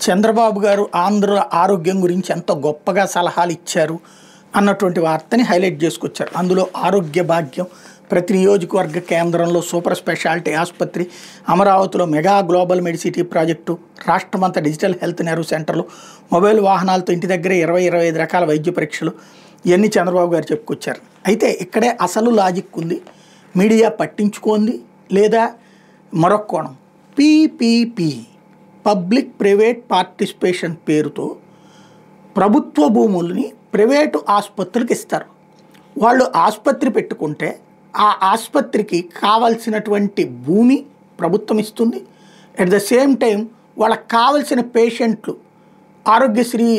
చంద్రబాబు గారు ఆంధ్ర ఆరోగ్యం గురించి ఎంతో గొప్పగా సలహాలు ఇచ్చారు అన్నటువంటి వార్తని హైలైట్ చేసుకొచ్చారు. అందులో ఆరోగ్య భాగ్యం, ప్రతి నియోజకవర్గ కేంద్రంలో సూపర్ స్పెషాలిటీ ఆసుపత్రి, అమరావతిలో మెగా గ్లోబల్ మెడిసిటీ ప్రాజెక్టు, రాష్ట్రమంతా డిజిటల్ హెల్త్ నెర్వ్ సెంటర్లు, మొబైల్ వాహనాలతో ఇంటి దగ్గరే 20-25 రకాల వైద్య పరీక్షలు, ఇవన్నీ చంద్రబాబు గారు చెప్పుకొచ్చారు. అయితే ఇక్కడే అసలు లాజిక్ ఉంది. మీడియా పట్టించుకోంది లేదా మరొక కోణం, పీపీపీ పబ్లిక్ ప్రైవేట్ పార్టిసిపేషన్ పేరుతో ప్రభుత్వ భూముల్ని ప్రైవేటు ఆసుపత్రులకు ఇస్తారు. వాళ్ళు ఆసుపత్రి పెట్టుకుంటే ఆ ఆసుపత్రికి కావాల్సినటువంటి భూమి ప్రభుత్వం ఇస్తుంది. అట్ ద సేమ్ టైం వాళ్ళకి కావాల్సిన పేషెంట్లు ఆరోగ్యశ్రీ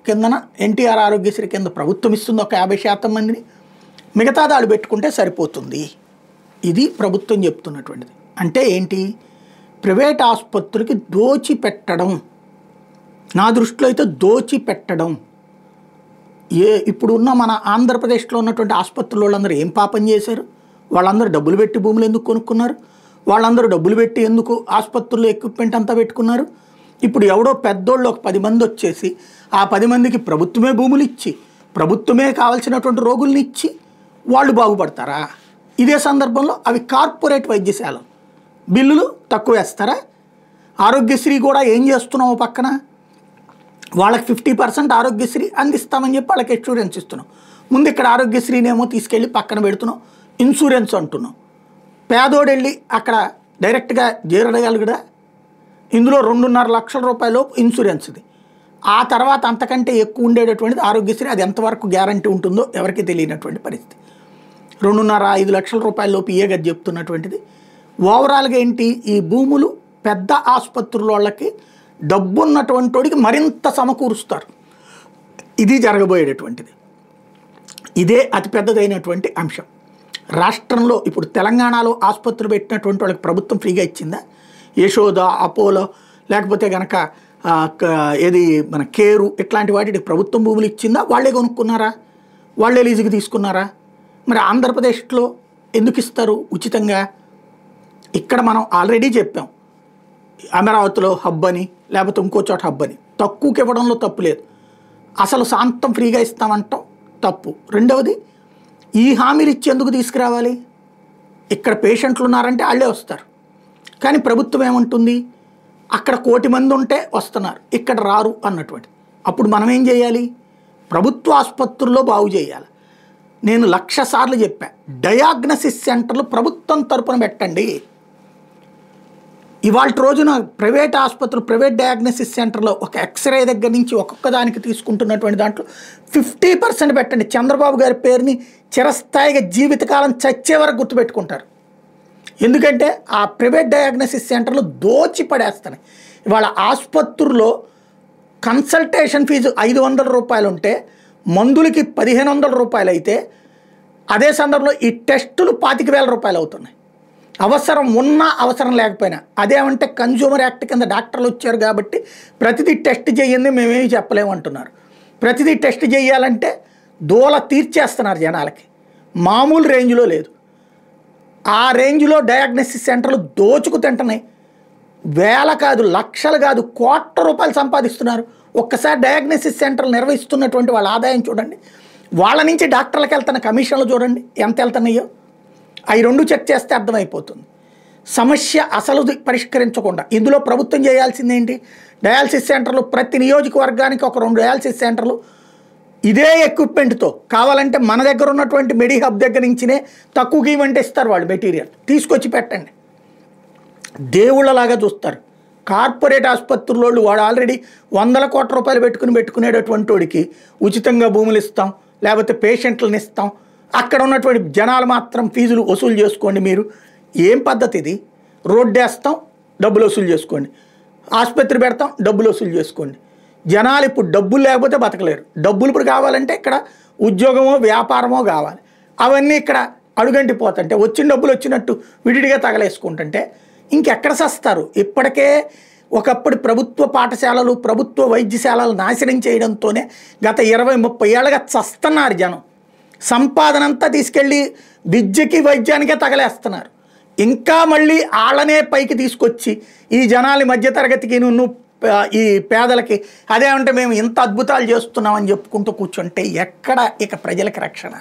కిందన, ఎన్టీఆర్ ఆరోగ్యశ్రీ కింద ప్రభుత్వం ఇస్తుంది ఒక 50% మందిని, మిగతా దాడు పెట్టుకుంటే సరిపోతుంది. ఇది ప్రభుత్వం చెప్తున్నటువంటిది. అంటే ఏంటి? ప్రైవేట్ ఆసుపత్రికి దోచిపెట్టడం. నా దృష్టిలో అయితే దోచిపెట్టడం. ఇప్పుడు ఉన్న మన ఆంధ్రప్రదేశ్లో ఉన్నటువంటి ఆసుపత్రుల వాళ్ళందరూ ఏం పాపం చేశారు? వాళ్ళందరూ డబ్బులు పెట్టి భూములు ఎందుకు కొనుక్కున్నారు? వాళ్ళందరూ డబ్బులు పెట్టి ఎందుకు ఆసుపత్రుల్లో ఎక్విప్మెంట్ అంతా పెట్టుకున్నారు? ఇప్పుడు ఎవడో పెద్దోళ్ళు ఒక 10 మంది వచ్చేసి ఆ 10 మందికి ప్రభుత్వమే భూములు ఇచ్చి, ప్రభుత్వమే కావాల్సినటువంటి రోగుల్ని ఇచ్చి వాళ్ళు బాగుపడతారా? ఇదే సందర్భంలో అవి కార్పొరేట్ వైద్యశాలలు, బిల్లులు తక్కువ వేస్తారా? ఆరోగ్యశ్రీ కూడా ఏం చేస్తున్నావు? పక్కన వాళ్ళకి 50% ఆరోగ్యశ్రీ అందిస్తామని చెప్పి వాళ్ళకి ఇన్సూరెన్స్ ఇస్తున్నాం. ముందు ఇక్కడ ఆరోగ్యశ్రీనేమో తీసుకెళ్ళి పక్కన పెడుతున్నాం, ఇన్సూరెన్స్ అంటున్నాం. పేదోడు వెళ్ళి అక్కడ డైరెక్ట్గా చేరగలగడా? ఇందులో 2.5 లక్షల రూపాయలు ఇన్సూరెన్స్ది. ఆ తర్వాత అంతకంటే ఎక్కువ ఉండేటటువంటిది ఆరోగ్యశ్రీ. అది ఎంతవరకు గ్యారంటీ ఉంటుందో ఎవరికి తెలియనటువంటి పరిస్థితి. 2.5-5 లక్షల రూపాయల లోపు ఇయ్యగా చెప్తున్నటువంటిది. ఓవరాల్గా ఏంటి? ఈ భూములు పెద్ద ఆసుపత్రుల వాళ్ళకి, డబ్బున్నటువంటి వాడికి మరింత సమకూరుస్తారు. ఇది జరగబోయేటటువంటిది. ఇదే అతిపెద్దదైనటువంటి అంశం. రాష్ట్రంలో ఇప్పుడు తెలంగాణలో ఆసుపత్రులు పెట్టినటువంటి వాళ్ళకి ప్రభుత్వం ఫ్రీగా ఇచ్చిందా? యశోద, అపోలో, లేకపోతే కనుక ఏది మన కేరు, ఇట్లాంటి వాటికి ప్రభుత్వం భూములు ఇచ్చిందా? వాళ్ళే కొనుక్కున్నారా? వాళ్ళే లీజుకి తీసుకున్నారా? మరి ఆంధ్రప్రదేశ్లో ఎందుకు ఇస్తారు ఉచితంగా? ఇక్కడ మనం ఆల్రెడీ చెప్పాం, అమరావతిలో హబ్ అని, లేకపోతే ఇంకో చోట హబ్ అని. తక్కువకి ఇవ్వడంలో తప్పు లేదు. అసలు శాంతం ఫ్రీగా ఇస్తామంటాం తప్పు. రెండవది, ఈ హామీలు ఇచ్చేందుకు తీసుకురావాలి? ఇక్కడ పేషెంట్లు ఉన్నారంటే వాళ్ళే వస్తారు. కానీ ప్రభుత్వం ఏమంటుంది? అక్కడ 1 కోటి మంది ఉంటే వస్తున్నారు, ఇక్కడ రారు అన్నటువంటి. అప్పుడు మనం ఏం చేయాలి? ప్రభుత్వ ఆసుపత్రుల్లో బాగు చేయాలి. నేను 1,00,000 సార్లు చెప్పా, డయాగ్నసిస్ సెంటర్లు ప్రభుత్వం తరపున పెట్టండి. ఇవాళ రోజున ప్రైవేట్ ఆసుపత్రులు, ప్రైవేట్ డయాగ్నసిస్ సెంటర్లో ఒక ఎక్స్రే దగ్గర నుంచి ఒక్కొక్క దానికి తీసుకుంటున్నటువంటి దాంట్లో 50% పెట్టండి. చంద్రబాబు గారి పేరుని చిరస్థాయిగా జీవితకాలం చచ్చే వరకు గుర్తుపెట్టుకుంటారు. ఎందుకంటే ఆ ప్రైవేట్ డయాగ్నసిస్ సెంటర్లు దోచి పడేస్తాయి. ఇవాళ ఆసుపత్రుల్లో కన్సల్టేషన్ ఫీజు 500 రూపాయలు ఉంటే మందులకి 1,500 రూపాయలు అయితే, అదే సందర్భంలో ఈ టెస్టులు 25,000 రూపాయలు అవుతున్నాయి. అవసరం ఉన్నా అవసరం లేకపోయినా. అదేమంటే కన్జ్యూమర్ యాక్ట్ కింద డాక్టర్లు వచ్చారు కాబట్టి ప్రతిదీ టెస్ట్ చేయండి, మేమేమి చెప్పలేమంటున్నారు. ప్రతిదీ టెస్ట్ చేయాలంటే దూల తీర్చేస్తున్నారు జనాలకి. మామూలు రేంజ్లో లేదు. ఆ రేంజ్లో డయాగ్నోసిస్ సెంటర్లు దోచుకు తింటున్నాయి. వేల కాదు, లక్షలు కాదు, కోట్ల రూపాయలు సంపాదిస్తున్నారు. ఒక్కసారి డయాగ్నోసిస్ సెంటర్లు నిర్వహిస్తున్నటువంటి వాళ్ళ ఆదాయం చూడండి. వాళ్ళ నుంచి డాక్టర్లకు వెళ్తున్న కమిషన్లు చూడండి ఎంత వెళ్తున్నాయో. అవి 2 చెక్ చేస్తే అర్థమైపోతుంది. సమస్య అసలు పరిష్కరించకుండా ఇందులో ప్రభుత్వం చేయాల్సింది ఏంటి? డయాలసిస్ సెంటర్లు ప్రతి నియోజకవర్గానికి ఒక 2 డయాలసిస్ సెంటర్లు ఇదే ఎక్విప్మెంట్తో, కావాలంటే మన దగ్గర ఉన్నటువంటి మెడి హబ్ దగ్గర నుంచినే తక్కువకి ఇవ్వంటే ఇస్తారు వాళ్ళు, మెటీరియల్ తీసుకొచ్చి పెట్టండి. దేవుళ్ళలాగా చూస్తారు. కార్పొరేట్ ఆసుపత్రుల్లో వాడు ఆల్రెడీ 100 కోట్ల రూపాయలు పెట్టుకునేటటువంటి వాడికి ఉచితంగా భూములు ఇస్తాం, లేకపోతే పేషెంట్లను ఇస్తాం. అక్కడ ఉన్నటువంటి జనాలు మాత్రం ఫీజులు వసూలు చేసుకోండి. మీరు ఏం పద్ధతి ఇది? రోడ్డు వేస్తాం, డబ్బులు వసూలు చేసుకోండి. ఆసుపత్రి పెడతాం, డబ్బులు వసూలు చేసుకోండి. జనాలు ఇప్పుడు డబ్బులు లేకపోతే బతకలేరు. డబ్బులు ఇప్పుడు కావాలంటే ఇక్కడ ఉద్యోగమో వ్యాపారమో కావాలి. అవన్నీ ఇక్కడ అడుగంటిపోతుంటే, వచ్చిన డబ్బులు వచ్చినట్టు విడిగా తగలేసుకుంటుంటే ఇంకెక్కడ సస్తారు? ఇప్పటికే ఒకప్పుడు ప్రభుత్వ పాఠశాలలు, ప్రభుత్వ వైద్యశాలలు నాశనం చేయడంతోనే గత 20-30 ఏళ్ళగా చస్తున్నారు జనం. సంపాదన అంతా తీసుకెళ్ళి విద్యకి, వైద్యానికే తగలేస్తున్నారు. ఇంకా మళ్ళీ వాళ్ళనే పైకి తీసుకొచ్చి ఈ జనాల మధ్యతరగతికి నువ్వు ఈ పేదలకి అదేమంటే మేము ఇంత అద్భుతాలు చేస్తున్నామని చెప్పుకుంటూ కూర్చుంటే ఎక్కడ ఇక ప్రజలకి రక్షణ?